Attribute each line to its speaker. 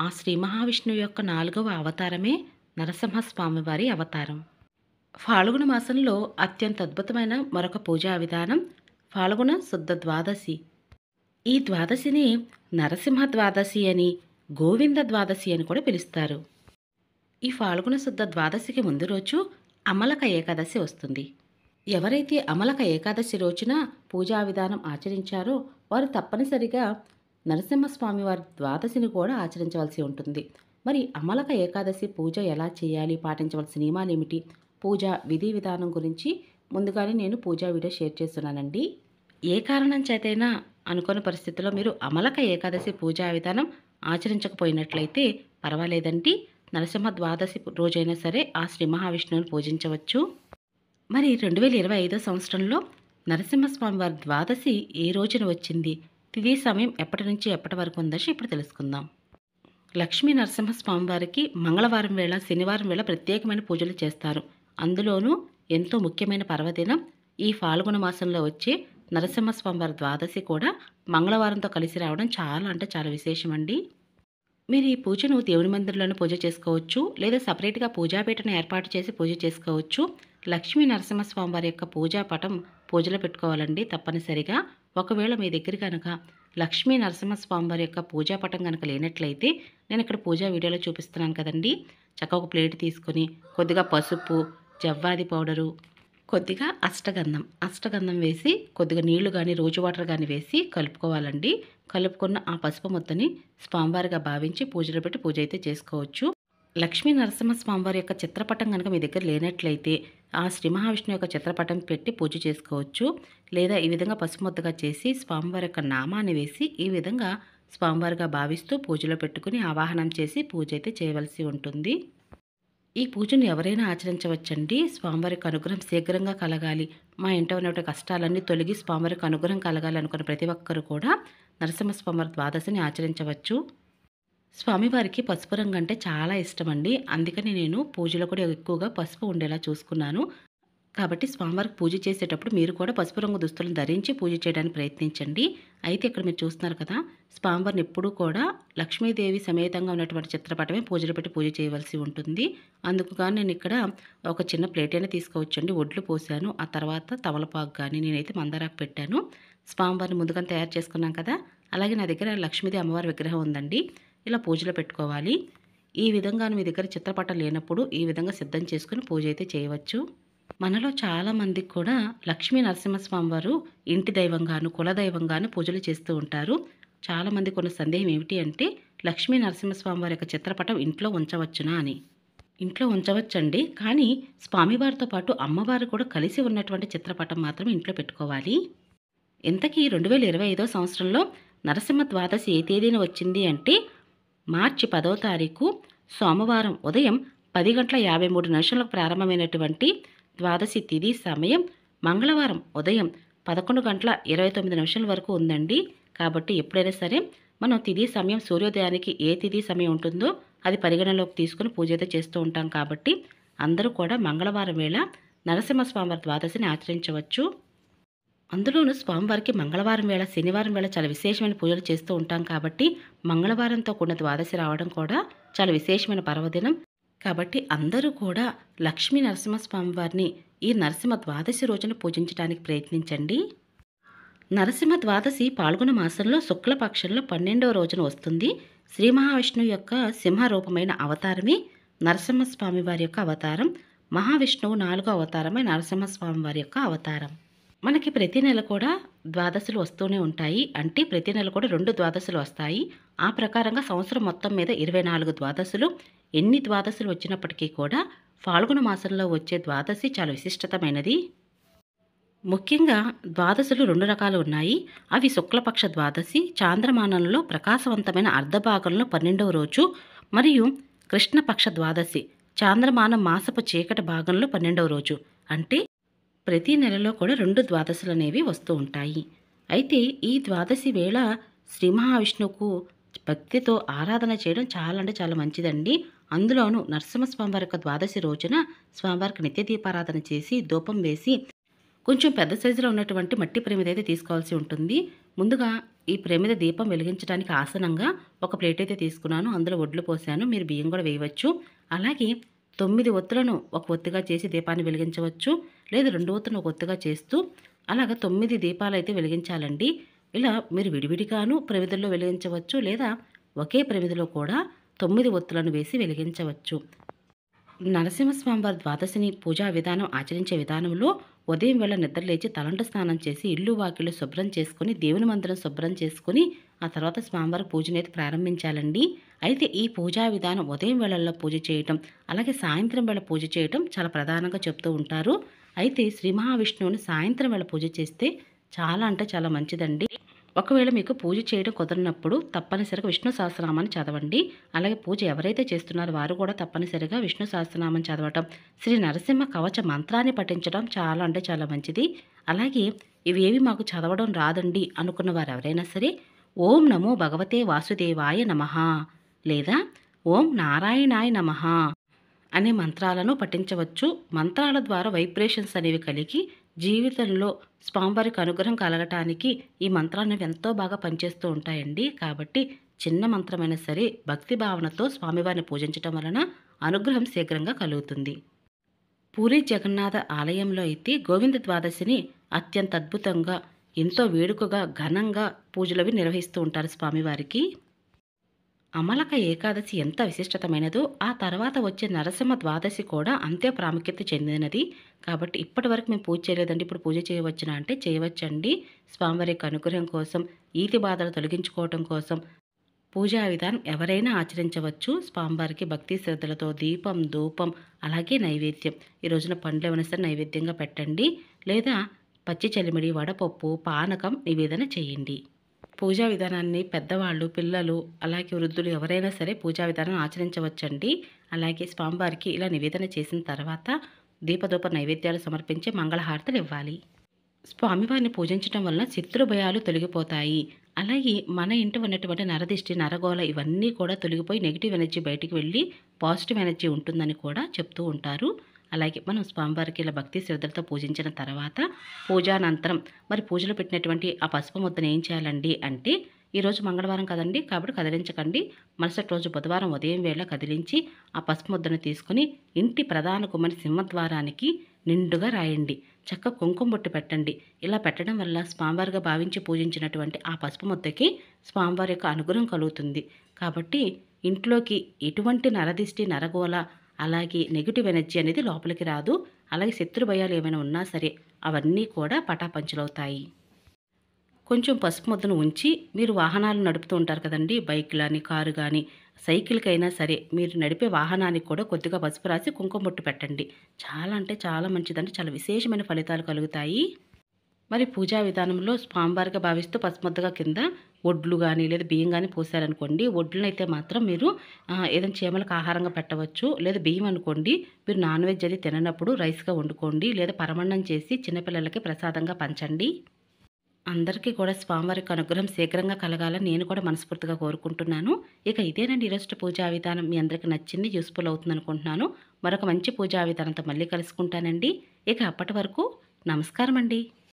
Speaker 1: ఆ శ్రీ మహావిష్ణువు యొక్క 4వ అవతారమే నరసింహస్వామి వారి అవతారం. ఫాల్గుణ మాసంలో అత్యంత అద్భుతమైన మరొక పూజా విధానం ఫాల్గుణ శుద్ధ ద్వాదశి. ఈ ద్వాదశిని నరసింహ ద్వాదశి అని, గోవింద ద్వాదశి అని కూడా పిలుస్తారు. ఈ ఫాల్గుణ శుద్ధ ద్వాదశికి ముందు రోజు అమలక ఏకాదశి వస్తుంది. ఎవరైతే అమలక ఏకాదశి రోజున పూజా విధానం ఆచరించారో వారు తప్పనిసరిగా నరసింహస్వామి వారి ద్వాదశిని కూడా ఆచరించవలసి ఉంటుంది. మరి అమలక ఏకాదశి పూజ ఎలా చేయాలి, పాటించవలసిన నియమాలు ఏమిటి, పూజ విధి విధానం గురించి ముందుగానే నేను పూజా వీడియో షేర్ చేస్తున్నానండి. ఏ కారణం చేతైనా అనుకోని పరిస్థితుల్లో మీరు అమలక ఏకాదశి పూజా విధానం ఆచరించకపోయినట్లయితే పర్వాలేదండి. నరసింహ ద్వాదశి రోజైనా సరే ఆ శ్రీ మహావిష్ణువుని పూజించవచ్చు. మరి 2025 సంవత్సరంలో నరసింహస్వామి వారి ద్వాదశి ఏ రోజున వచ్చింది, తిథి సమయం ఎప్పటి నుంచి ఎప్పటి వరకు ఉందని ఇప్పుడు తెలుసుకుందాం. లక్ష్మీ నరసింహస్వామి వారికి మంగళవారం వేళ, శనివారం వేళ ప్రత్యేకమైన పూజలు చేస్తారు. అందులోనూ ఎంతో ముఖ్యమైన పర్వదినం ఈ ఫాల్గుణ మాసంలో వచ్చే నరసింహస్వామి వారి ద్వాదశి కూడా మంగళవారంతో కలిసి రావడం చాలా అంటే చాలా విశేషమండి. మీరు ఈ పూజను దేవుని మందిరంలోనే పూజ చేసుకోవచ్చు, లేదా సపరేట్గా పూజాపీఠను ఏర్పాటు చేసి పూజ చేసుకోవచ్చు. లక్ష్మీ నరసింహస్వామి వారి యొక్క పూజా పటం పూజలో పెట్టుకోవాలండి తప్పనిసరిగా. ఒకవేళ మీ దగ్గర కనుక లక్ష్మీ నరసింహస్వామి వారి యొక్క పూజా పటం కనుక లేనట్లయితే నేను ఇక్కడ పూజా వీడియోలో చూపిస్తున్నాను కదండి. చక్కగా ఒక ప్లేట్ తీసుకొని కొద్దిగా పసుపు, జవ్వాది పౌడరు, కొద్దిగా అష్టగంధం వేసి కొద్దిగా నీళ్లు కానీ రోజు వాటర్ కానీ వేసి కలుపుకోవాలండి. కలుపుకున్న ఆ పసుపు ముద్దని స్వామివారిగా భావించి పూజలో పెట్టి పూజ అయితే చేసుకోవచ్చు. లక్ష్మీ నరసింహ స్వామివారి యొక్క చిత్రపటం కనుక మీ దగ్గర లేనట్లయితే ఆ శ్రీ మహావిష్ణువు యొక్క చిత్రపటం పెట్టి పూజ చేసుకోవచ్చు. లేదా ఈ విధంగా పసుపు ముద్దగా చేసి స్వామివారి యొక్క నామాన్ని వేసి ఈ విధంగా స్వామివారిగా భావిస్తూ పూజలో పెట్టుకుని ఆవాహనం చేసి పూజ అయితే చేయవలసి ఉంటుంది. ఈ పూజను ఎవరైనా ఆచరించవచ్చండి. స్వామివారికి అనుగ్రహం శీఘ్రంగా కలగాలి, మా ఇంట ఉన్నటువంటి కష్టాలన్నీ తొలగి స్వామివారికి అనుగ్రహం కలగాలి అనుకున్న ప్రతి ఒక్కరు కూడా నరసింహస్వామివారి ద్వాదశిని ఆచరించవచ్చు. స్వామివారికి పసుపు రంగు అంటే చాలా ఇష్టమండి. అందుకని నేను పూజలో కూడా ఎక్కువగా పసుపు ఉండేలా చూసుకున్నాను. కాబట్టి స్వామివారికి పూజ చేసేటప్పుడు మీరు కూడా పసుపు రంగు దుస్తులను ధరించి పూజ చేయడానికి ప్రయత్నించండి. అయితే ఇక్కడ మీరు చూస్తున్నారు కదా, స్వామివారిని ఎప్పుడూ కూడా లక్ష్మీదేవి సమేతంగా ఉన్నటువంటి చిత్రపటమే పూజలు పెట్టి పూజ చేయవలసి ఉంటుంది. అందుకుగా నేను ఇక్కడ ఒక చిన్న ప్లేట్ అయినా తీసుకోవచ్చండి. ఒడ్లు పోసాను, ఆ తర్వాత తమలపాకు కానీ నేనైతే మందారాకు పెట్టాను. స్వామివారిని ముందుగా తయారు చేసుకున్నాం కదా, అలాగే నా దగ్గర లక్ష్మీదేవి అమ్మవారి విగ్రహం ఉందండి. ఇలా పూజలో పెట్టుకోవాలి. ఈ విధంగా మీ దగ్గర చిత్రపటం లేనప్పుడు ఈ విధంగా సిద్ధం చేసుకుని పూజ అయితే చేయవచ్చు. మనలో చాలామందికి కూడా లక్ష్మీ నరసింహస్వామి వారు ఇంటి దైవంగాను, కులదైవంగాను పూజలు చేస్తూ ఉంటారు. చాలామందికి ఉన్న సందేహం ఏమిటి అంటే లక్ష్మీ నరసింహస్వామి వారి యొక్క చిత్రపటం ఇంట్లో ఉంచవచ్చునా అని. ఇంట్లో ఉంచవచ్చండి, కానీ స్వామివారితో పాటు అమ్మవారు కూడా కలిసి ఉన్నటువంటి చిత్రపటం మాత్రం ఇంట్లో పెట్టుకోవాలి. ఇంతకీ 2025 సంవత్సరంలో నరసింహ ద్వాదశి ఏ తేదీన వచ్చింది అంటే మార్చి 10వ తారీఖు సోమవారం ఉదయం 10:53 ప్రారంభమైనటువంటి ద్వాదశి తిథి సమయం మంగళవారం ఉదయం 11:29 వరకు ఉందండి. కాబట్టి ఎప్పుడైనా సరే మనం తిథి సమయం సూర్యోదయానికి ఏ తిథి సమయం ఉంటుందో అది పరిగణలోకి తీసుకుని పూజ అయితే చేస్తూ ఉంటాం. కాబట్టి అందరూ కూడా మంగళవారం వేళ నరసింహస్వామివారి ద్వాదశిని ఆచరించవచ్చు. అందులోనూ స్వామివారికి మంగళవారం వేళ, శనివారం వేళ చాలా విశేషమైన పూజలు చేస్తూ ఉంటాం. కాబట్టి మంగళవారంతో కూడిన ద్వాదశి రావడం కూడా చాలా విశేషమైన పర్వదినం. కాబట్టి అందరూ కూడా లక్ష్మీ నరసింహస్వామి వారిని ఈ నరసింహ ద్వాదశి రోజున పూజించడానికి ప్రయత్నించండి. నరసింహ ద్వాదశి పాల్గొన మాసంలో శుక్లపక్షంలో 12వ రోజున వస్తుంది. శ్రీ మహావిష్ణువు యొక్క సింహరూపమైన అవతారమే నరసింహస్వామి వారి యొక్క అవతారం. మహావిష్ణువు 4వ అవతారమే నరసింహస్వామి వారి యొక్క అవతారం. మనకి ప్రతి నెల కూడా ద్వాదశులు వస్తూనే ఉంటాయి. అంటే ప్రతి నెల కూడా 2 ద్వాదశులు వస్తాయి. ఆ ప్రకారంగా సంవత్సరం మొత్తం మీద 24 ద్వాదశులు. ఎన్ని ద్వాదశులు వచ్చినప్పటికీ కూడా ఫాల్గుణ మాసంలో వచ్చే ద్వాదశి చాలా విశిష్టతమైనది. ముఖ్యంగా ద్వాదశులు 2 రకాలు ఉన్నాయి. అవి శుక్లపక్ష ద్వాదశి, చాంద్రమానంలో ప్రకాశవంతమైన అర్ధభాగంలో 12వ రోజు, మరియు కృష్ణపక్ష ద్వాదశి, చాంద్రమానం మాసపు చీకటి భాగంలో 12వ రోజు. అంటే ప్రతి నెలలో కూడా 2 ద్వాదశులు అనేవి వస్తూ ఉంటాయి. అయితే ఈ ద్వాదశి వేళ శ్రీ మహావిష్ణువుకు భక్తితో ఆరాధన చేయడం చాలా అంటే చాలా మంచిదండి. అందులోనూ నరసింహస్వామి వారి యొక్క ద్వాదశి రోజున స్వామివారికి నిత్య దీపారాధన చేసి ధూపం వేసి కొంచెం పెద్ద సైజులో ఉన్నటువంటి మట్టి ప్రమిద అయితే తీసుకోవాల్సి ఉంటుంది. ముందుగా ఈ ప్రమిద దీపం వెలిగించడానికి ఆసనంగా ఒక ప్లేట్ అయితే తీసుకున్నాను. అందులో వడ్లు పోసాను. మీరు బియ్యం కూడా వేయవచ్చు. అలాగే 9 ఒత్తులను ఒక ఒత్తిగా చేసి దీపాన్ని వెలిగించవచ్చు. లేదా 2 ఒత్తులను ఒక ఒత్తిగా చేస్తూ అలాగా 9 దీపాలైతే వెలిగించాలండి. ఇలా మీరు విడివిడిగాను ప్రమిదల్లో వెలిగించవచ్చు. లేదా ఒకే ప్రమిదలో కూడా 9 ఒత్తులను వేసి వెలిగించవచ్చు. నరసింహస్వామి వారి ద్వాదశిని పూజా విధానం ఆచరించే విధానంలో ఉదయం వేళ నిద్రలేచి తలంటు స్నానం చేసి ఇల్లు వాకిళ్ళు శుభ్రం చేసుకుని దేవుని మందిరం శుభ్రం చేసుకుని ఆ తర్వాత స్వామివారి పూజనైతే ప్రారంభించాలండి. అయితే ఈ పూజా విధానం ఉదయం వేళల్లో పూజ చేయటం అలాగే సాయంత్రం వేళ పూజ చేయటం చాలా ప్రధానంగా చెప్తూ ఉంటారు. అయితే శ్రీ మహావిష్ణువుని సాయంత్రం వేళ పూజ చేస్తే చాలా అంటే చాలా మంచిదండి. ఒకవేళ మీకు పూజ చేయడం కుదరనప్పుడు తప్పనిసరిగా విష్ణు సహస్రనామాన్ని చదవండి. అలాగే పూజ ఎవరైతే చేస్తున్నారో వారు కూడా తప్పనిసరిగా విష్ణు సహస్రనామం చదవటం, శ్రీ నరసింహ కవచ మంత్రాన్ని పఠించడం చాలా అంటే చాలా మంచిది. అలాగే ఇవేవి మాకు చదవడం రాదండి అనుకున్న వారు ఎవరైనా సరే ఓం నమో భగవతే వాసుదేవాయ నమః లేదా ఓం నారాయణాయ నమః అనే మంత్రాలను పఠించవచ్చు. మంత్రాల ద్వారా వైబ్రేషన్స్ అనేవి కలిగి జీవితంలో స్వామివారికి అనుగ్రహం కలగటానికి ఈ మంత్రాలు ఎంతో బాగా పనిచేస్తూ ఉంటాయండి. కాబట్టి చిన్న మంత్రమైనా సరే భక్తి భావనతో స్వామివారిని పూజించటం వలన అనుగ్రహం శీఘ్రంగా కలుగుతుంది. పూరి జగన్నాథ ఆలయంలో అయితే గోవింద ద్వాదశిని అత్యంత అద్భుతంగా ఎంతో వేడుకగా ఘనంగా పూజలవి నిర్వహిస్తూ ఉంటారు స్వామివారికి. అమలక ఏకాదశి ఎంత విశిష్టతమైనదో ఆ తర్వాత వచ్చే నరసింహ ద్వాదశి కూడా అంతే ప్రాముఖ్యత చెందినది. కాబట్టి ఇప్పటి వరకు మేము పూజ చేయలేదండి, ఇప్పుడు పూజ చేయవచ్చునా అంటే చేయవచ్చండి. స్వామివారి యొక్క అనుగ్రహం కోసం, ఈతి బాధలు తొలగించుకోవటం కోసం పూజా విధానం ఎవరైనా ఆచరించవచ్చు. స్వామివారికి భక్తి శ్రద్ధలతో దీపం, ధూపం అలాగే నైవేద్యం ఈ రోజున పండ్లు ఏమైనా సరే నైవేద్యంగా పెట్టండి. లేదా పచ్చి చలిమిడి, వడపప్పు, పానకం నివేదన చేయండి. పూజా విధానాన్ని పెద్దవాళ్ళు, పిల్లలు అలాగే వృద్ధులు ఎవరైనా సరే పూజా విధానం ఆచరించవచ్చండి. అలాగే స్వామివారికి ఇలా నివేదన చేసిన తర్వాత దీపధూప నైవేద్యాలు సమర్పించి మంగళహారతలు ఇవ్వాలి. స్వామివారిని పూజించడం వలన శత్రు భయాలు తొలగిపోతాయి. అలాగే మన ఇంటి ఉన్నటువంటి నరదిష్టి, నరగోళ ఇవన్నీ కూడా తొలగిపోయి నెగిటివ్ ఎనర్జీ బయటికి వెళ్ళి పాజిటివ్ ఎనర్జీ ఉంటుందని కూడా చెప్తూ ఉంటారు. అలాగే మనం స్వామివారికి ఇలా భక్తి శ్రద్ధలతో పూజించిన తర్వాత పూజానంతరం మరి పూజలో పెట్టినటువంటి ఆ పసుపు ముద్దను ఏం చేయాలండి అంటే, ఈరోజు మంగళవారం కదండి కాబట్టి కదిలించకండి. మరుసటి రోజు బుధవారం ఉదయం వేళ కదిలించి ఆ పసుపు ముద్దను తీసుకుని ఇంటి ప్రధాన గుమ్మని సింహద్వారానికి నిండుగా రాయండి. చక్క కుంకుమ బొట్టు పెట్టండి. ఇలా పెట్టడం వల్ల స్వామివారిగా భావించి పూజించినటువంటి ఆ పసుపు ముద్దకి స్వామివారి యొక్క అనుగ్రహం కలుగుతుంది. కాబట్టి ఇంట్లోకి ఎటువంటి నరదిష్టి, నరగోళ అలాగే నెగిటివ్ ఎనర్జీ అనేది లోపలికి రాదు. అలాగే శత్రు భయాలు ఏమైనా ఉన్నా సరే అవన్నీ కూడా పటాపంచలవుతాయి. కొంచెం పసుపు ముద్దను ఉంచి మీరు వాహనాలు నడుపుతూ ఉంటారు కదండి, బైక్ కానీ కారు కానీ సైకిల్కైనా సరే మీరు నడిపే వాహనానికి కూడా కొద్దిగా పసుపు రాసి కుంకుమ బొట్టు పెట్టండి. చాలా అంటే చాలా మంచిదండి, చాలా విశేషమైన ఫలితాలు కలుగుతాయి. మరి పూజా విధానంలో స్వామివారిగా భావిస్తూ పసుముద్దగా కింద వడ్లు కానీ లేదా బియ్యం కానీ పోసారనుకోండి, వడ్లనైతే మాత్రం మీరు ఏదైనా చీమలకు ఆహారంగా పెట్టవచ్చు. లేదా బియ్యం అనుకోండి, మీరు నాన్ వెజ్ అది తిననప్పుడు రైస్గా వండుకోండి. లేదా పరమన్నం చేసి చిన్నపిల్లలకి ప్రసాదంగా పంచండి. అందరికీ కూడా స్వామివారికి అనుగ్రహం శీఘ్రంగా కలగాలని నేను కూడా మనస్ఫూర్తిగా కోరుకుంటున్నాను. ఇక ఇదేనండి ఈరోజు పూజా విధానం. మీ అందరికీ నచ్చింది, యూస్ఫుల్ అవుతుంది అనుకుంటున్నాను. మరొక మంచి పూజా విధానంతో మళ్ళీ కలుసుకుంటానండి. ఇక అప్పటి వరకు నమస్కారం అండి.